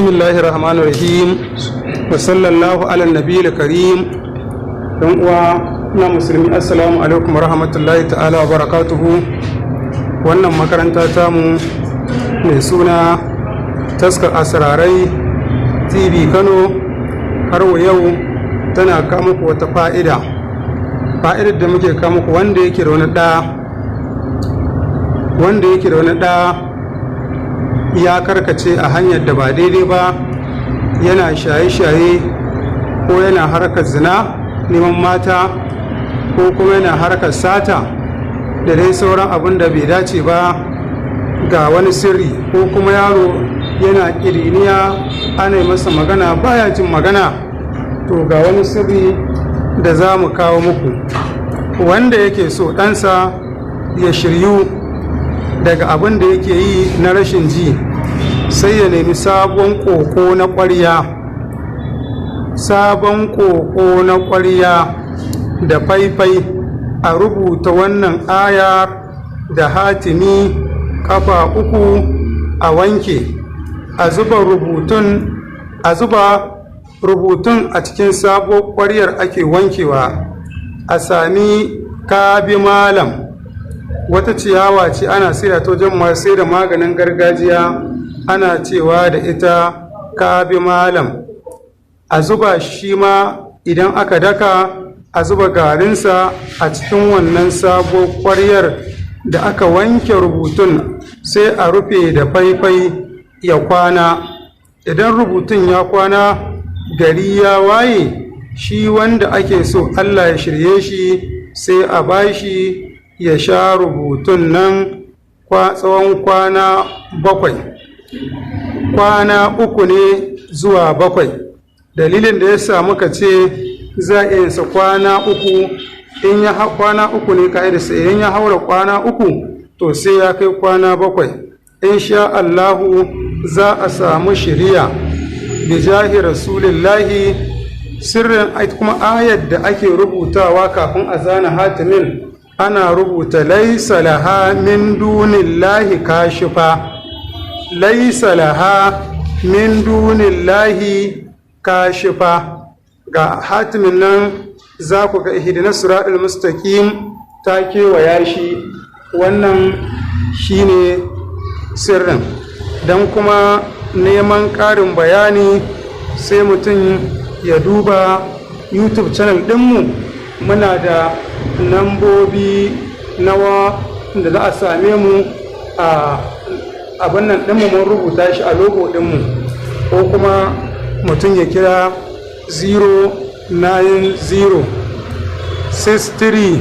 bismillahir rahmanir rahim wa sallallahu ala nabiyil karim. Dan uwa na musulmi, assalamu alaikum rahmatullahi ta'ala wa barakatuhu. Wannan makaranta tamu mai suna taskar asrarai TV Kano har wa yau tana kawo muku wata fa'idar da muke kawo muku wanda yake da wani ɗa ya karkace a hanyar da ba daidai ba, yana shaye-shaye ko yana harkar zina neman mata ko kuma yana harkar sata da dai sauran abin da bai dace ba, ga wani sirri ko kuma yaro yana ƙiriniya ana yi masa magana baya jin magana, to ga wani sirri da za mu kawo muku wanda yake so ɗansa ya shiryu daga abin da yake yi na rashin ji, sai ya nemi sabon ƙoƙo na ƙwarya da faifai, a rubuta wannan aya da hatimi kafa 3 a wanke, a zuba rubutun a cikin sabon ƙwaryar ake wankewa. A sami kabi malam, wata ciyawa ce ana sayar ta wajen masu sai da maganin gargajiya, ana cewa da ita kabi malam. A zuba shi ma idan aka daka, a zuba garinsa a cikin wannan sabo ƙwaryar da aka wanke rubutun, sai a rufe da faifai ya kwana. Idan rubutun ya kwana gari ya waye, shi wanda ake so Allah ya shirye shi sai a bashi ya sha rubutun nan tsawon kwana 7, kwana 3 ne zuwa 7. Dalilin da ya sa muka ce za a yinsa kwana 3, in ya kwana 3 ne ka'idarsa, idan ya haura kwana 3 to sai ya kai kwana 7. insha Allahu za a samu shiriya bi jahi rasulillahi. Sirrin kuma ayar da ake rubutawa kafin a zana hatimin, ana rubuta laisa laha min dunillahi kashifa, laisa laha min dunillahi kashifa. Ga hatimin nan za ku ga ihdinas siratal mustaqim ta kewaya shi. Wannan shine sirrin. Dan kuma neman ƙarin bayani sai mutum ya duba YouTube channel ɗinmu, muna da nambobi nawa da za a same mu a abin nan ɗinmu, mun rubuta shi a logo ɗinmu, ko kuma mutum ya kira 090 63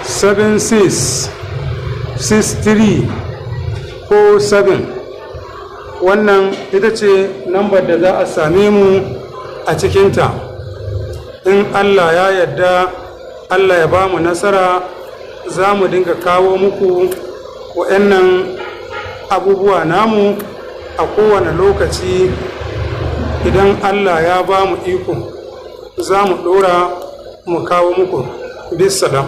76 63 47. Wannan ita ce lambar da za a same mu a cikinta. In Allah ya yarda, Allah ya ba mu nasara, za mu dinga kawo muku waɗannan abubuwa namu a kowane lokaci. Idan Allah ya ba mu iko, za mu ɗora mu kawo muku. Bisalam.